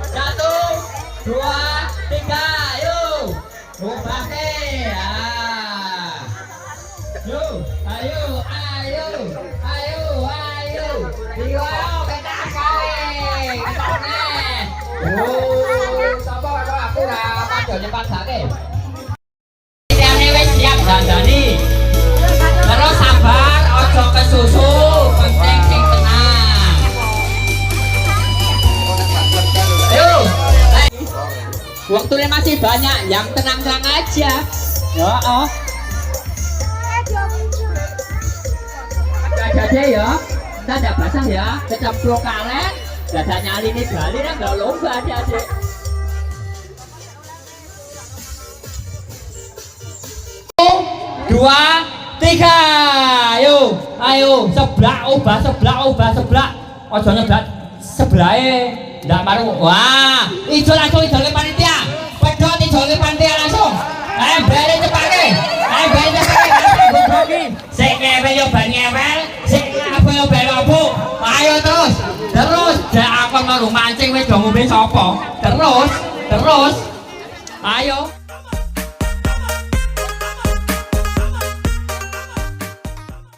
Satu, dua, tiga, yuk. Umpane, ya. Yuk, ayo, ayo, ayo, ayo. Tiga, kita kali. Sapa kok aku ora padha nyepakake. Siane wis siap dandani. Terus sabar, ojo kesusu, penting sing tenang. Ayo. Waktunya masih banyak, yang tenang-tenang aja. Ya, oh. Ada ya, kita ada basah ya, kecemplung karet, dadanya ini balik, nggak lomba adik-adik. Dua, tiga, ayo, ayo, sebelah, sebelah. Ojo nyebelah sebelahnya, nggak maru. Wah, ijo langsung ijo ke panitia, pedot ijo ke panitia langsung. Beri cepatnya, beri cepatnya. Sik ngewel yo ban ngewel, sik apa yo ban opo. Ayo terus, jak aku mau mancing wis do ngombe sapa. Terus, ayo.